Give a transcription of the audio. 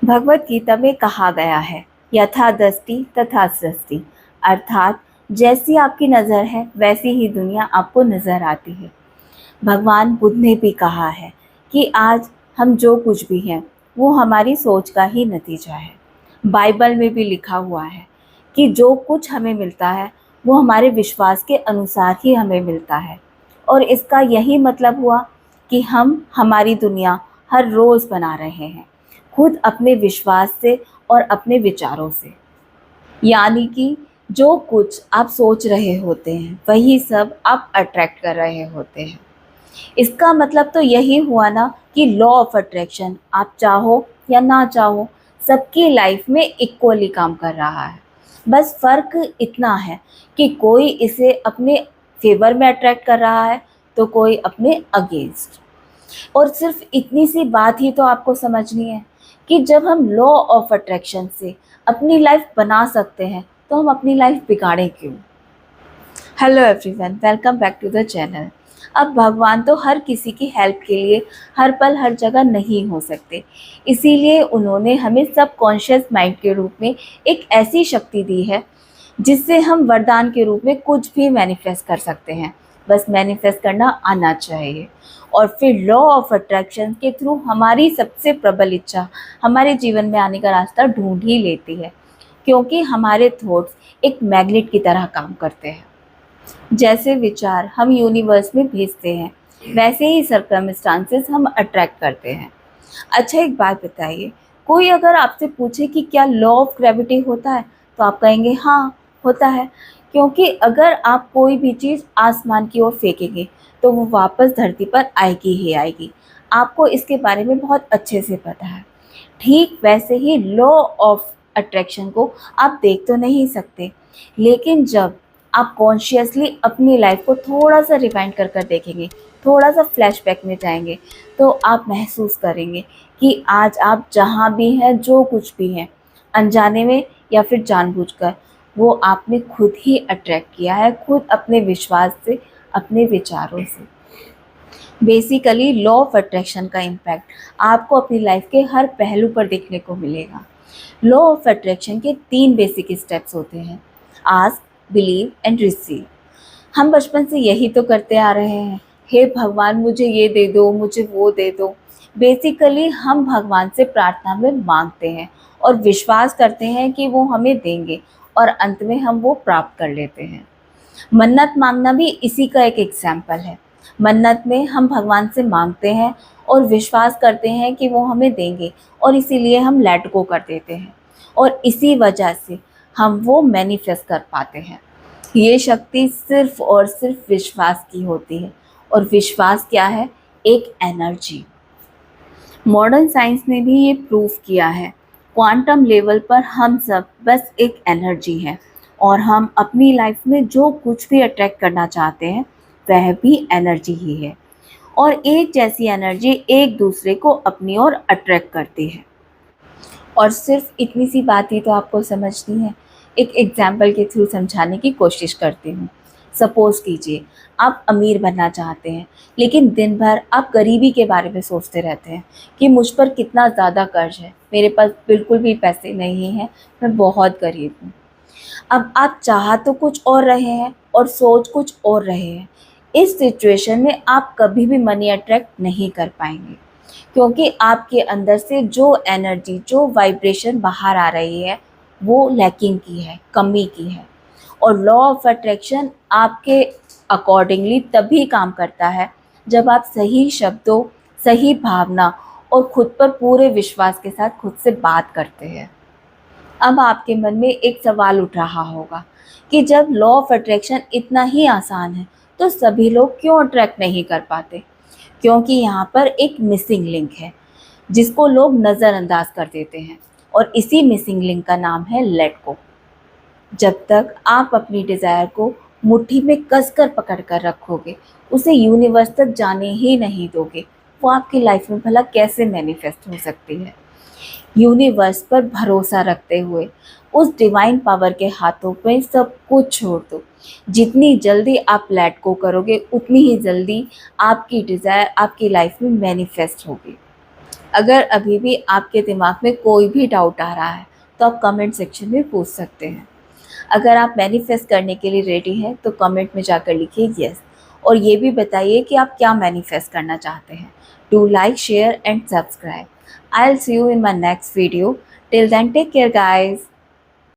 भगवत गीता में कहा गया है, यथा दृष्टि तथा सृष्टि, अर्थात जैसी आपकी नज़र है वैसी ही दुनिया आपको नज़र आती है। भगवान बुद्ध ने भी कहा है कि आज हम जो कुछ भी हैं वो हमारी सोच का ही नतीजा है। बाइबल में भी लिखा हुआ है कि जो कुछ हमें मिलता है वो हमारे विश्वास के अनुसार ही हमें मिलता है, और इसका यही मतलब हुआ कि हम हमारी दुनिया हर रोज़ बना रहे हैं, खुद अपने विश्वास से और अपने विचारों से। यानी कि जो कुछ आप सोच रहे होते हैं वही सब आप अट्रैक्ट कर रहे होते हैं। इसका मतलब तो यही हुआ ना कि लॉ ऑफ अट्रैक्शन आप चाहो या ना चाहो सबकी लाइफ में इक्वली काम कर रहा है। बस फ़र्क इतना है कि कोई इसे अपने फेवर में अट्रैक्ट कर रहा है तो कोई अपने अगेंस्ट। और सिर्फ इतनी सी बात ही तो आपको समझनी है कि जब हम लॉ ऑफ अट्रैक्शन से अपनी लाइफ बना सकते हैं तो हम अपनी लाइफ बिगाड़ें क्यों। Hello everyone, welcome back to the channel. अब भगवान तो हर किसी की हेल्प के लिए हर पल हर जगह नहीं हो सकते, इसीलिए उन्होंने हमें सबकॉन्शियस माइंड के रूप में एक ऐसी शक्ति दी है जिससे हम वरदान के रूप में कुछ भी मैनिफेस्ट कर सकते हैं। बस मैनिफेस्ट करना आना चाहिए, और फिर लॉ ऑफ अट्रैक्शन के थ्रू हमारी सबसे प्रबल इच्छा हमारे जीवन में आने का रास्ता ढूंढ ही लेती है, क्योंकि हमारे थॉट्स एक मैग्नेट की तरह काम करते हैं। जैसे विचार हम यूनिवर्स में भेजते हैं वैसे ही सर्कमस्टांसेस हम अट्रैक्ट करते हैं। अच्छा, एक बात बताइए, कोई अगर आपसे पूछे कि क्या लॉ ऑफ ग्रेविटी होता है तो आप कहेंगे हाँ होता है, क्योंकि अगर आप कोई भी चीज़ आसमान की ओर फेंकेंगे तो वो वापस धरती पर आएगी ही आएगी। आपको इसके बारे में बहुत अच्छे से पता है। ठीक वैसे ही लॉ ऑफ अट्रैक्शन को आप देख तो नहीं सकते, लेकिन जब आप कॉन्शियसली अपनी लाइफ को थोड़ा सा रिवाइंड कर कर देखेंगे, थोड़ा सा फ्लैशबैक में जाएंगे, तो आप महसूस करेंगे कि आज आप जहाँ भी हैं, जो कुछ भी हैं, अनजाने में या फिर जानबूझकर, वो आपने खुद ही अट्रैक्ट किया है, खुद अपने विश्वास से, अपने विचारों से। बेसिकली लॉ ऑफ अट्रैक्शन का इम्पैक्ट आपको अपनी लाइफ के हर पहलू पर देखने को मिलेगा। लॉ ऑफ अट्रैक्शन के 3 बेसिक स्टेप्स होते हैं, आस्क, बिलीव एंड रिसीव। हम बचपन से यही तो करते आ रहे हैं, हे भगवान मुझे ये दे दो, मुझे वो दे दो। बेसिकली हम भगवान से प्रार्थना में मांगते हैं और विश्वास करते हैं कि वो हमें देंगे, और अंत में हम वो प्राप्त कर लेते हैं। मन्नत मांगना भी इसी का एक एग्जाम्पल है। मन्नत में हम भगवान से मांगते हैं और विश्वास करते हैं कि वो हमें देंगे, और इसीलिए हम लेट गो कर देते हैं, और इसी वजह से हम वो मैनिफेस्ट कर पाते हैं। ये शक्ति सिर्फ और सिर्फ विश्वास की होती है, और विश्वास क्या है? एक एनर्जी। मॉडर्न साइंस ने भी ये प्रूफ किया है, क्वांटम लेवल पर हम सब बस एक एनर्जी हैं, और हम अपनी लाइफ में जो कुछ भी अट्रैक्ट करना चाहते हैं वह भी एनर्जी ही है, और एक जैसी एनर्जी एक दूसरे को अपनी ओर अट्रैक्ट करती है। और सिर्फ इतनी सी बात ही तो आपको समझनी है। एक एग्जाम्पल के थ्रू समझाने की कोशिश करती हूँ। सपोज़ कीजिए आप अमीर बनना चाहते हैं, लेकिन दिन भर आप गरीबी के बारे में सोचते रहते हैं कि मुझ पर कितना ज़्यादा कर्ज है, मेरे पास बिल्कुल भी पैसे नहीं हैं, मैं बहुत गरीब हूँ। अब आप चाह तो कुछ और रहे हैं और सोच कुछ और रहे हैं। इस सिचुएशन में आप कभी भी मनी अट्रैक्ट नहीं कर पाएंगे, क्योंकि आपके अंदर से जो एनर्जी, जो वाइब्रेशन बाहर आ रही है वो लैकिंग की है, कमी की है। और लॉ ऑफ अट्रैक्शन आपके अकॉर्डिंगली तभी काम करता है जब आप सही शब्दों, सही भावना और खुद पर पूरे विश्वास के साथ खुद से बात करते हैं। अब आपके मन में एक सवाल उठ रहा होगा कि जब लॉ ऑफ अट्रैक्शन इतना ही आसान है तो सभी लोग क्यों अट्रैक्ट नहीं कर पाते? क्योंकि यहाँ पर एक मिसिंग लिंक है जिसको लोग नज़रअंदाज कर देते हैं, और इसी मिसिंग लिंक का नाम है लेट गो। जब तक आप अपनी डिज़ायर को मुट्ठी में कसकर पकड़ कर रखोगे, उसे यूनिवर्स तक जाने ही नहीं दोगे, वो आपकी लाइफ में भला कैसे मैनिफेस्ट हो सकती है? यूनिवर्स पर भरोसा रखते हुए उस डिवाइन पावर के हाथों में सब कुछ छोड़ दो। जितनी जल्दी आप लेट गो करोगे उतनी ही जल्दी आपकी डिज़ायर आपकी लाइफ में मैनिफेस्ट होगी। अगर अभी भी आपके दिमाग में कोई भी डाउट आ रहा है तो आप कमेंट सेक्शन में पूछ सकते हैं। अगर आप मैनिफेस्ट करने के लिए रेडी हैं तो कमेंट में जाकर लिखिए यस, और ये भी बताइए कि आप क्या मैनिफेस्ट करना चाहते हैं। Do like, share and subscribe. I will see you in my next video. Till then take care guys.